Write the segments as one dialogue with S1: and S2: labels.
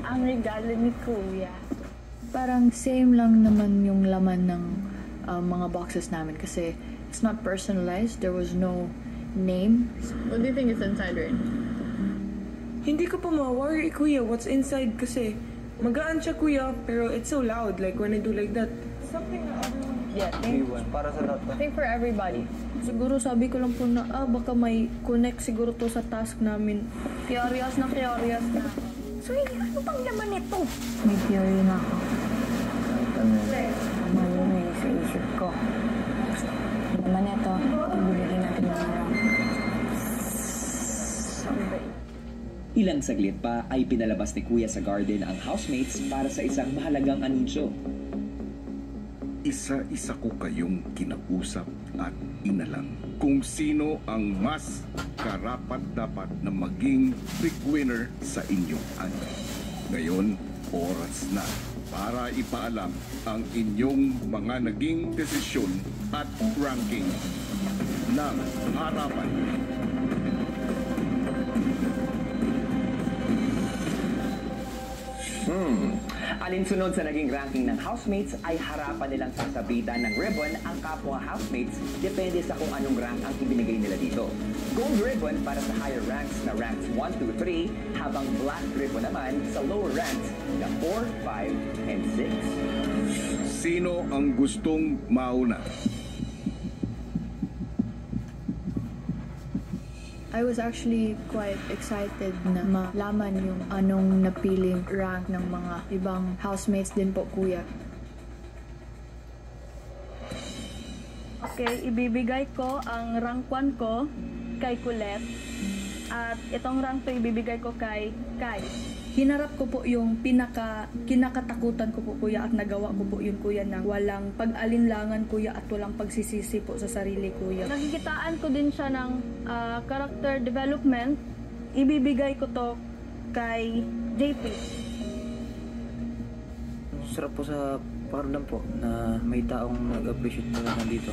S1: ang regalo ni Kuya.
S2: Parang same lang naman yung laman ng mga boxes namin kasi it's not personalized. There was no name.
S1: What do you think is inside, Rain?
S3: Hindi ko pa ma-worry, Kuya, what's inside kasi magaan siya, Kuya, pero it's so loud, like when I do like that. Something na everyone...
S1: Yeah,
S4: Para sa lahat.
S1: I think for everybody.
S2: Siguro sabi ko lang po na, baka may connect siguro to sa task namin.
S1: Curious na. So, ano pang laman nito?
S2: May theory na ako.
S5: Tama yun eh, sa isip ko. Naman ito, ibibigay natin ng marami.
S6: Ilang saglit pa ay pinalabas ni Kuya sa garden ang housemates para sa isang mahalagang anunsyo.
S7: Isa-isa ko kayong kinausap at inalam kung sino ang mas karapat-dapat na maging breadwinner sa inyong ano. Ngayon, oras na para ipaalam ang inyong mga naging desisyon at ranking ng harapan.
S6: Alinsunod sa naging ranking ng housemates ay harapan nilang sasabitan ng ribbon ang kapwa housemates depende sa kung anong rank ang ibinigay nila dito. Gold ribbon para sa higher ranks na ranks 1, 2, 3 habang black ribbon naman sa lower ranks na 4, 5, and 6.
S7: Sino ang gustong mauna?
S2: I was actually quite excited na malaman yung anong napiling rank ng mga ibang housemates din po, Kuya.
S1: Okay, ibibigay ko ang rank 1 ko kay Colette. At itong rank 2 ibibigay ko kay Kai.
S2: Hinarap ko po yung kinakatakutan ko po, Kuya, at nagawa ko po yun, Kuya, ng walang pag-alinlangan, Kuya, at walang pagsisisi po sa sarili, Kuya.
S1: Nakikitaan ko din siya ng character development. Ibibigay ko to kay JP.
S4: Sarap po sa pakiramdam po na may taong nag-appreciate na nandito.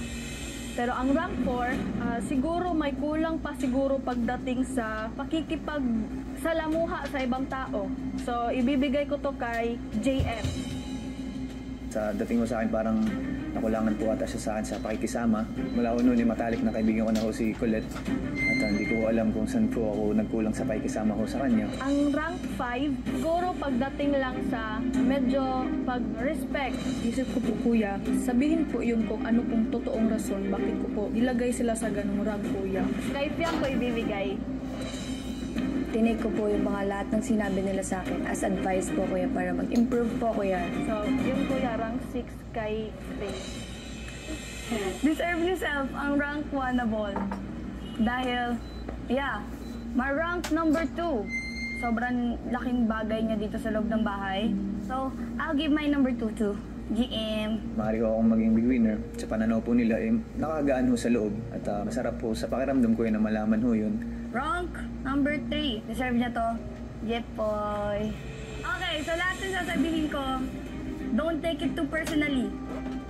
S1: Pero ang rank 4, siguro may kulang pa siguro pagdating sa pakikipag-salamuha sa ibang tao. So, ibibigay ko to kay JM.
S4: Sa dating mo sa akin, parang nakulangan po ata siya sa akin sa pakikisama. Mula ko noon, matalik na kaibigan ko na ho si Colette. At hindi ko alam kung saan po ako nagkulang sa pakikisama ko sa kanya.
S1: Ang rank 5, siguro pagdating lang sa medyo pag-respect.
S2: Isip ko po, Kuya, sabihin po yun kung ano pong totoong rason bakit ko po nilagay sila sa ganung rank, Kuya.
S1: Kay Fiang ko ibibigay.
S5: Tinig ko po yung mga lahat ng sinabi nila sa akin as advice po, Kuya, para mag-improve po, Kuya.
S1: So, yung Kuya, rank 6 kay Faye. Deserve yourself ang rank 1 na ball. Dahil, ma-rank number 2. Sobrang laking bagay niya dito sa loob ng bahay. So, I'll give my number 2 to GM.
S4: Maaari ko akong maging big winner. Sa pananaw po nila, nakagaan ho sa loob. At masarap po sa pakiramdam ko na malaman ho yun.
S1: Rank number 3. Deserve niya to. Jepoy. Okay, so lahat ng sasabihin ko, don't take it too personally.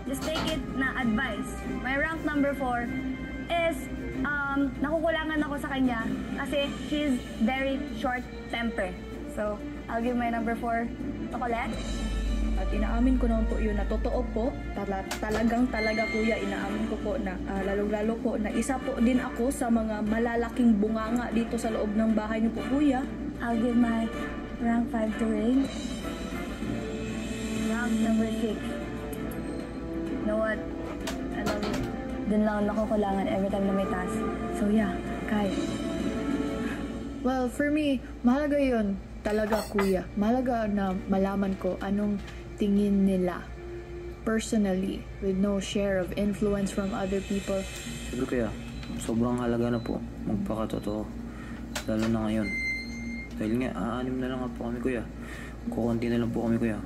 S1: Just take it na advice. My rank number 4 is, nakukulangan ako sa kanya kasi she's very short-tempered. So, I'll give my number 4 to Colette.
S2: At inaamin ko naman po yun na totoo po, talaga, Kuya, inaamin ko po na lalong-lalo po na isa po din ako sa mga malalaking bunganga dito sa loob ng bahay niyo po, Kuya.
S1: I'll give my rank 5 to Rain. Rank number 6. You know what? I love you. Dun lang ako nakukulangan every time na may task. So yeah, Kai.
S2: Well, for me, mahalaga yun. Talaga, Kuya. Mahalaga na malaman ko anong tingin nila personally with no share of influence from other people.
S4: Siguro kaya, sobrang halaga na po magpakatotoo. Lalo na ngayon. Dahil nga, aanim na lang po kami, Kuya. Kukunti na lang po kami, Kuya.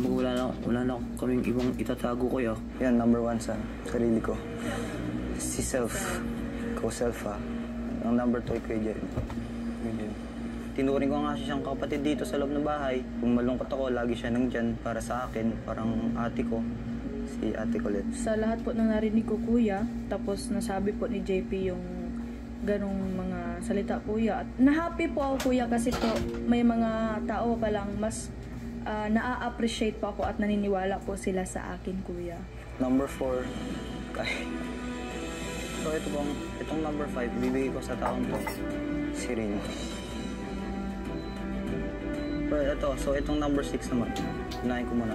S4: Wala na kaming ibang itatago, Kuya. Yan, number 1 sa sarili ko. Si self. Ko self, ha. Ang number 2 ay Kuya Jen. Tinuring ko nga siyang kapatid dito sa loob ng bahay. Kung malungkot ako, lagi siya nandyan para sa akin. Parang ate ko, si Ate Colette.
S2: Sa lahat po ng narinig ko, Kuya, tapos nasabi po ni JP yung
S5: ganong mga salita, kuya. At na-happy po ako, kuya, kasi po may mga tao pa lang mas na-appreciate po ako at naniniwala po sila sa akin, kuya.
S4: Number 4, kay... So itong number 5, ibibigay ko sa taong to, si Rino. Pero ito, so itong number 6 naman, unahin ko muna.